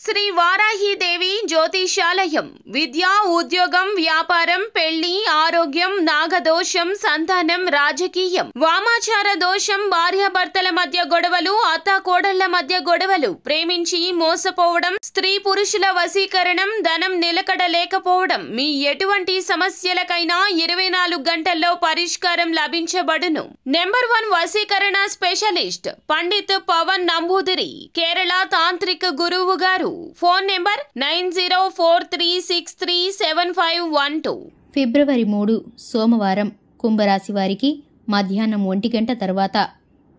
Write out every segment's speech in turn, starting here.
శ్రీ వారాహిదేవి జ్యోతిషాలయం విద్య, ఉద్యోగం, వ్యాపారం, పెళ్లి, ఆరోగ్యం, నాగదోషం, సంతానం, రాజకీయం, వామాచార దోషం, భార్యాభర్తల మధ్య గొడవలు, అత్తాకోడళ్ల మధ్య గొడవలు, ప్రేమించి మోసపోవడం, స్త్రీ పురుషుల వశీకరణం, ధనం నిలకడ లేకపోవడం, మీ ఎటువంటి సమస్యలకైనా 24 గంటల్లో పరిష్కారం లభించబడును. నెంబర్ 1 వశీకరణ స్పెషలిస్ట్ పండిత్ పవన్ నంబూదిరి, కేరళ తాంత్రిక గురువు గారు. Phone number 9043637512. ఫిబ్రవరి 3 సోమవారం కుంభరాశి వారికి మధ్యాహ్నం 1 గంట తర్వాత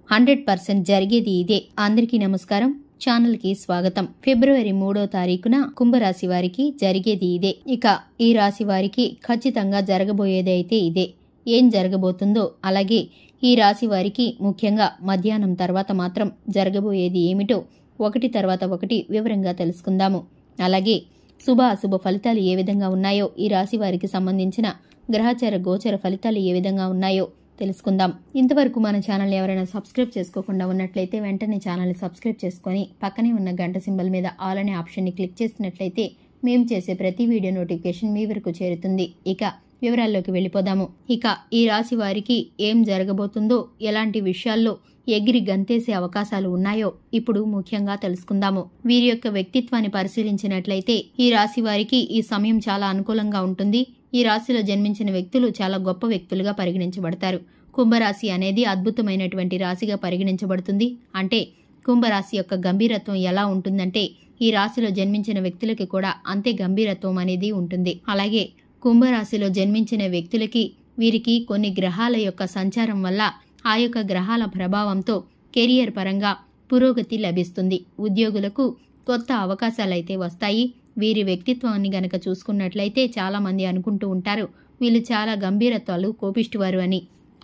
100% జరిగేది ఇదే. అందరికీ నమస్కారం, ఛానల్కి స్వాగతం. ఫిబ్రవరి 3వ తారీఖున కుంభరాశి వారికి జరిగేది ఇదే. ఇక ఈ రాశి వారికి ఖచ్చితంగా జరగబోయేది అయితే ఇదే. ఏం జరగబోతుందో, అలాగే ఈ రాశి వారికి ముఖ్యంగా మధ్యాహ్నం తర్వాత మాత్రం జరగబోయేది ఏమిటో ఒకటి తర్వాత ఒకటి వివరంగా తెలుసుకుందాము. అలాగే శుభ అశుభ ఫలితాలు ఏ విధంగా ఉన్నాయో, ఈ రాశి వారికి సంబంధించిన గ్రహచార గోచర ఫలితాలు ఏ విధంగా ఉన్నాయో తెలుసుకుందాం. ఇంతవరకు మన ఛానల్ ఎవరైనా సబ్స్క్రైబ్ చేసుకోకుండా ఉన్నట్లయితే వెంటనే ఛానల్ని సబ్స్క్రైబ్ చేసుకుని పక్కనే ఉన్న గంట సింబల్ మీద ఆల్ అనే ఆప్షన్ని క్లిక్ చేసినట్లయితే మేము చేసే ప్రతి వీడియో నోటిఫికేషన్ మీ వరకు చేరుతుంది. ఇక వివరాల్లోకి వెళ్ళిపోదాము. ఇక ఈ రాశి వారికి ఏం జరగబోతుందో, ఎలాంటి విషయాల్లో ఎగిరి గంతేసే అవకాశాలు ఉన్నాయో ఇప్పుడు ముఖ్యంగా తెలుసుకుందాము. వీరి యొక్క వ్యక్తిత్వాన్ని పరిశీలించినట్లయితే ఈ రాశి వారికి ఈ సమయం చాలా అనుకూలంగా ఉంటుంది. ఈ రాశిలో జన్మించిన వ్యక్తులు చాలా గొప్ప వ్యక్తులుగా పరిగణించబడతారు. కుంభరాశి అనేది అద్భుతమైనటువంటి రాశిగా పరిగణించబడుతుంది. అంటే కుంభరాశి యొక్క గంభీరత్వం ఎలా ఉంటుందంటే ఈ రాశిలో జన్మించిన వ్యక్తులకి కూడా అంతే గంభీరత్వం అనేది ఉంటుంది. అలాగే కుంభరాశిలో జన్మించిన వ్యక్తులకి వీరికి కొన్ని గ్రహాల యొక్క సంచారం వల్ల ఆ యొక్క గ్రహాల ప్రభావంతో కెరియర్ పరంగా పురోగతి లభిస్తుంది. ఉద్యోగులకు కొత్త అవకాశాలైతే వస్తాయి. వీరి వ్యక్తిత్వాన్ని గనక చూసుకున్నట్లయితే చాలా మంది అనుకుంటూ ఉంటారు వీళ్ళు చాలా గంభీరత్వాలు, కోపిష్టివారు అని.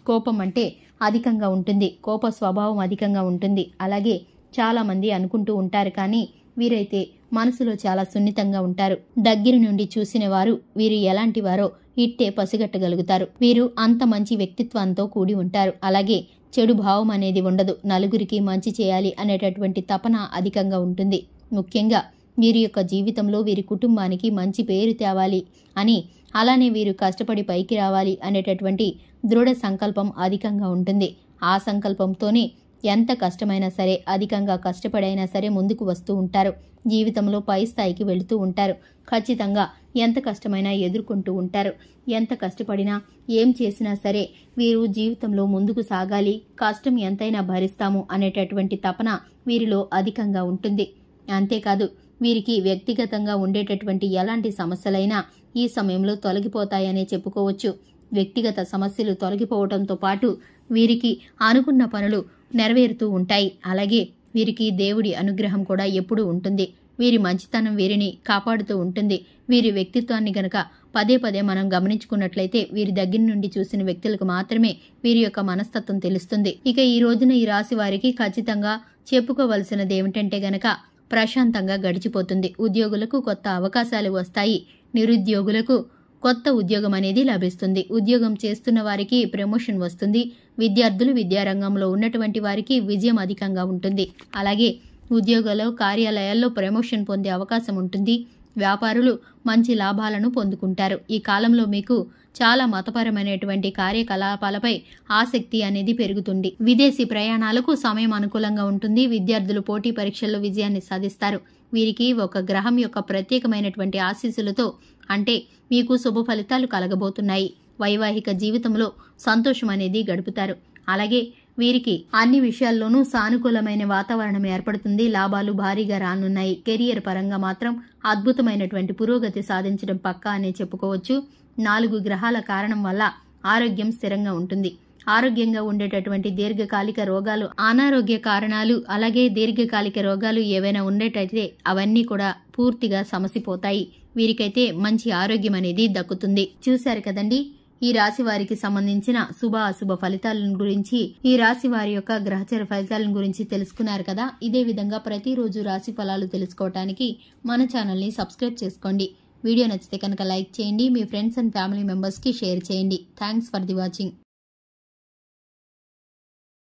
కోపం అంటే అధికంగా ఉంటుంది, కోప స్వభావం అధికంగా ఉంటుంది. అలాగే చాలా మంది అనుకుంటూ ఉంటారు, కానీ వీరైతే మనసులో చాలా సున్నితంగా ఉంటారు. దగ్గర నుండి చూసిన వారు వీరు ఎలాంటి వారో ఇట్టే పసిగట్టగలుగుతారు. వీరు అంత మంచి వ్యక్తిత్వంతో కూడి ఉంటారు. అలాగే చెడు భావం అనేది ఉండదు. నలుగురికి మంచి చేయాలి అనేటటువంటి తపన అధికంగా ఉంటుంది. ముఖ్యంగా వీరి యొక్క జీవితంలో వీరి కుటుంబానికి మంచి పేరు తేవాలి అని, అలానే వీరు కష్టపడి పైకి రావాలి అనేటటువంటి దృఢ సంకల్పం అధికంగా ఉంటుంది. ఆ సంకల్పంతోనే ఎంత కష్టమైనా సరే, అధికంగా కష్టపడైనా సరే ముందుకు వస్తూ ఉంటారు. జీవితంలో పై స్థాయికి వెళుతూ ఉంటారు. ఖచ్చితంగా ఎంత కష్టమైనా ఎదుర్కొంటూ ఉంటారు. ఎంత కష్టపడినా, ఏం చేసినా సరే వీరు జీవితంలో ముందుకు సాగాలి, కష్టం ఎంతైనా భరిస్తాము అనేటటువంటి తపన వీరిలో అధికంగా ఉంటుంది. అంతేకాదు వీరికి వ్యక్తిగతంగా ఉండేటటువంటి ఎలాంటి సమస్యలైనా ఈ సమయంలో తొలగిపోతాయనే చెప్పుకోవచ్చు. వ్యక్తిగత సమస్యలు తొలగిపోవడంతో పాటు వీరికి అనుకున్న పనులు నెరవేరుతూ ఉంటాయి. అలాగే వీరికి దేవుడి అనుగ్రహం కూడా ఎప్పుడూ ఉంటుంది. వీరి మంచితనం వీరిని కాపాడుతూ ఉంటుంది. వీరి వ్యక్తిత్వాన్ని గనక పదే పదే మనం గమనించుకున్నట్లయితే వీరి దగ్గర నుండి చూసిన వ్యక్తులకు మాత్రమే వీరి యొక్క మనస్తత్వం తెలుస్తుంది. ఇక ఈ రోజున ఈ రాశి వారికి ఖచ్చితంగా చెప్పుకోవలసినది ఏమిటంటే గనక ప్రశాంతంగా గడిచిపోతుంది. ఉద్యోగులకు కొత్త అవకాశాలు వస్తాయి. నిరుద్యోగులకు కొత్త ఉద్యోగం అనేది లభిస్తుంది. ఉద్యోగం చేస్తున్న వారికి ప్రమోషన్ వస్తుంది. విద్యార్థులు విద్యారంగంలో ఉన్నటువంటి వారికి విజయం అధికంగా ఉంటుంది. అలాగే ఉద్యోగాల్లో, కార్యాలయాల్లో ప్రమోషన్ పొందే అవకాశం ఉంటుంది. వ్యాపారులు మంచి లాభాలను పొందుకుంటారు. ఈ కాలంలో మీకు చాలా మతపరమైనటువంటి కార్యకలాపాలపై ఆసక్తి అనేది పెరుగుతుంది. విదేశీ ప్రయాణాలకు సమయం అనుకూలంగా ఉంటుంది. విద్యార్థులు పోటీ పరీక్షల్లో విజయాన్ని సాధిస్తారు. వీరికి ఒక గ్రహం యొక్క ప్రత్యేకమైనటువంటి ఆశీస్సులతో అంటే మీకు శుభ ఫలితాలు కలగబోతున్నాయి. వైవాహిక జీవితంలో సంతోషం అనేది గడుపుతారు. అలాగే వీరికి అన్ని విషయాల్లోనూ సానుకూలమైన వాతావరణం ఏర్పడుతుంది. లాభాలు భారీగా రానున్నాయి. కెరియర్ పరంగా మాత్రం అద్భుతమైనటువంటి పురోగతి సాధించడం పక్కా అనే చెప్పుకోవచ్చు. 4 గ్రహాల కారణం వల్ల ఆరోగ్యం స్థిరంగా ఉంటుంది. ఆరోగ్యంగా ఉండేటటువంటి దీర్ఘకాలిక రోగాలు, అనారోగ్య కారణాలు, అలాగే దీర్ఘకాలిక రోగాలు ఏవైనా ఉండేటైతే అవన్నీ కూడా పూర్తిగా సమసిపోతాయి. వీరికైతే మంచి ఆరోగ్యం అనేది దక్కుతుంది. చూశారు కదండి, ఈ రాశి వారికి సంబంధించిన శుభ అశుభ ఫలితాల గురించి, ఈ రాశి వారి యొక్క గ్రహచార ఫలితాల గురించి తెలుసుకున్నారు కదా. ఇదే విధంగా ప్రతిరోజు రాశి ఫలాలు తెలుసుకోవడానికి మన ఛానల్ని సబ్స్క్రైబ్ చేసుకోండి. వీడియో నచ్చితే కనుక లైక్ చేయండి. మీ ఫ్రెండ్స్ అండ్ ఫ్యామిలీ మెంబర్స్కి షేర్ చేయండి. Thanks for the watching.